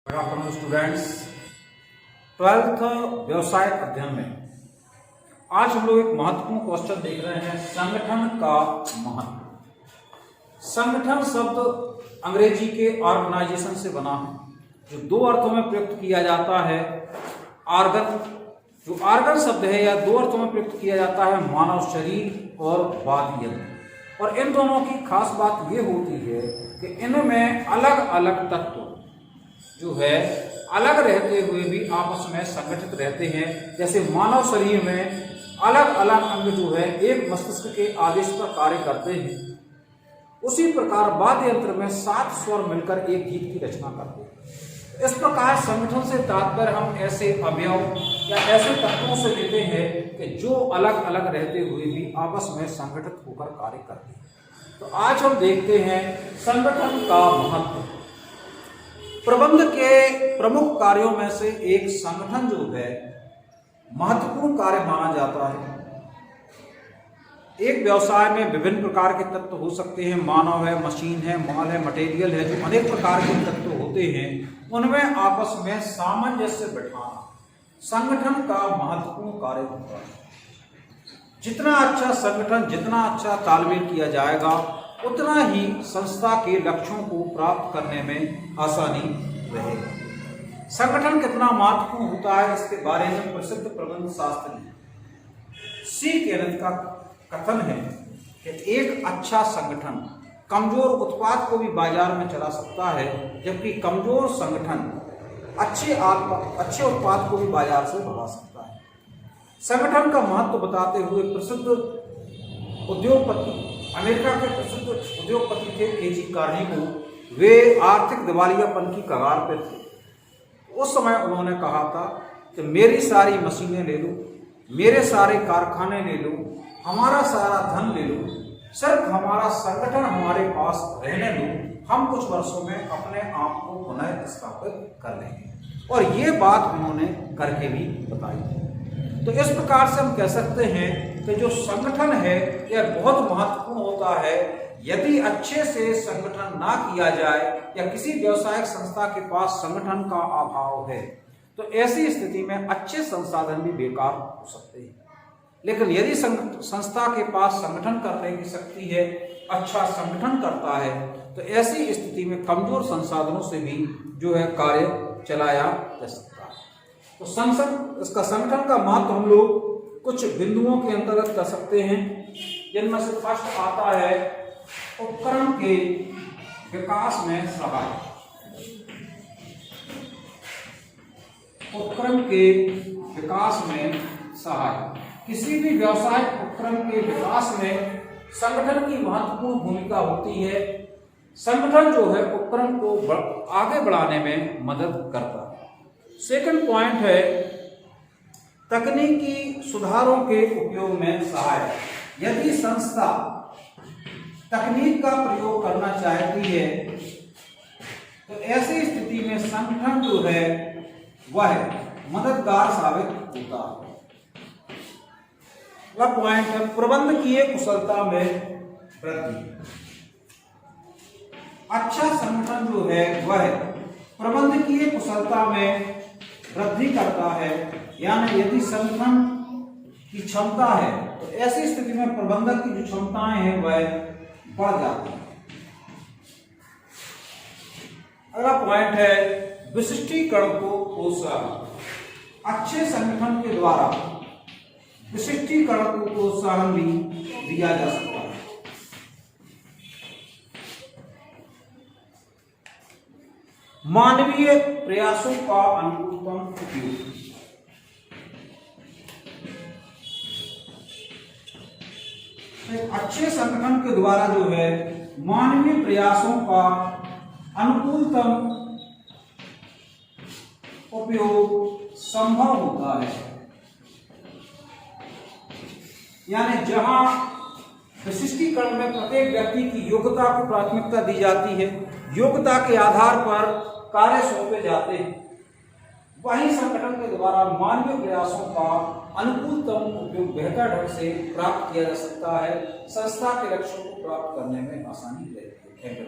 Good afternoon students. 12th व्यवसाय अध्ययन में आज हम लोग एक महत्वपूर्ण क्वेश्चन देख रहे हैं, संगठन का महत्व। संगठन शब्द अंग्रेजी के ऑर्गेनाइजेशन से बना है, जो दो अर्थों में प्रयुक्त किया जाता है। ऑर्गन, जो ऑर्गन शब्द है यह दो अर्थों में प्रयुक्त किया जाता है, मानव शरीर और वाद्य यंत्र। और इन दोनों की खास बात यह होती है कि इनमें अलग अलग तत्व जो है अलग रहते हुए भी आपस में संगठित रहते हैं। जैसे मानव शरीर में अलग अलग अंग जो है एक मस्तिष्क के आदेश पर कार्य करते हैं, उसी प्रकार वाद्य यंत्र में 7 स्वर मिलकर एक गीत की रचना करते हैं। इस प्रकार संगठन से तात्पर्य हम ऐसे अवयव या ऐसे तत्वों से लेते हैं कि जो अलग अलग रहते हुए भी आपस में संगठित होकर कार्य करते हैं। तो आज हम देखते हैं संगठन का महत्व। प्रबंध के प्रमुख कार्यों में से एक संगठन जो है महत्वपूर्ण कार्य माना जाता है। एक व्यवसाय में विभिन्न प्रकार के तत्व हो सकते हैं, मानव है, मशीन है, माल है, मटेरियल है, जो अनेक प्रकार के तत्व होते हैं, उनमें आपस में सामंजस्य बिठाना संगठन का महत्वपूर्ण कार्य होता है। जितना अच्छा संगठन, जितना अच्छा तालमेल किया जाएगा, उतना ही संस्था के लक्ष्यों को प्राप्त करने में आसानी रहेगी। संगठन कितना महत्वपूर्ण होता है, इसके बारे में प्रसिद्ध प्रबंध शास्त्री सी केनेथ का कथन है कि एक अच्छा संगठन कमजोर उत्पाद को भी बाजार में चला सकता है, जबकि कमजोर संगठन अच्छे उत्पाद को भी बाजार से भगा सकता है। संगठन का महत्व बताते हुए प्रसिद्ध उद्योगपति, अमेरिका के प्रसिद्ध उद्योगपति थे एजी कार्नेगी। वे आर्थिक दिवालियापन की कगार पर थे। उस समय उन्होंने कहा था कि मेरी सारी मशीनें ले लो, मेरे सारे कारखाने ले लो, हमारा सारा धन ले लो, सिर्फ हमारा संगठन हमारे पास रहने दो, हम कुछ वर्षों में अपने आप को पुनः स्थापित कर लेंगे। और ये बात उन्होंने करके भी बताई थी। तो इस प्रकार से हम कह सकते हैं कि जो संगठन है यह बहुत महत्वपूर्ण होता है। यदि अच्छे से संगठन ना किया जाए या किसी व्यावसायिक संस्था के पास संगठन का अभाव है, तो ऐसी स्थिति में अच्छे संसाधन भी बेकार हो सकते हैं। लेकिन यदि संस्था के पास संगठन करने की शक्ति है, अच्छा संगठन करता है, तो ऐसी स्थिति में कमजोर संसाधनों से भी जो है कार्य चलाया जा सकता है। तो इसका संगठन का महत्व हम लोग कुछ बिंदुओं के अंतर्गत कर सकते हैं, जिनमें से फर्स्ट आता है उपकरण के विकास में सहायता। उपकरण के विकास में सहायता। किसी भी व्यावसायिक उपकरण के विकास में संगठन की महत्वपूर्ण भूमिका होती है। संगठन जो है उपकरण को आगे बढ़ाने में मदद करता है। सेकंड पॉइंट है तकनीकी सुधारों के उपयोग में सहायता। यदि संस्था तकनीक का प्रयोग करना चाहती है, तो ऐसी स्थिति में संगठन जो है वह मददगार साबित होता है। अगला पॉइंट है प्रबंधकीय कुशलता में वृद्धि। अच्छा संगठन जो है वह प्रबंधकीय कुशलता में वृद्धि करता है। यानी यदि संगठन की क्षमता है, तो ऐसी स्थिति में प्रबंधक की जो क्षमताएं हैं वह बढ़ जाती हैं। अगला पॉइंट है विशिष्टीकरण को प्रोत्साहन। अच्छे संगठन के द्वारा विशिष्टीकरण को प्रोत्साहन भी दिया जा सकता है। मानवीय प्रयासों का अनुकूलतम उपयोग। एक अच्छे संगठन के द्वारा जो है मानवीय प्रयासों का अनुकूलतम उपयोग संभव होता है। यानी जहां विशिष्टीकरण में प्रत्येक व्यक्ति की योग्यता को प्राथमिकता दी जाती है, योग्यता के आधार पर कार्य सौंपे जाते हैं, वहीं संगठन के द्वारा मानवीय प्रयासों का अनुकूलतम उपयोग बेहतर ढंग से प्राप्त किया जा सकता है। संस्था के लक्ष्यों को प्राप्त करने में आसानी रहती है। Thank you.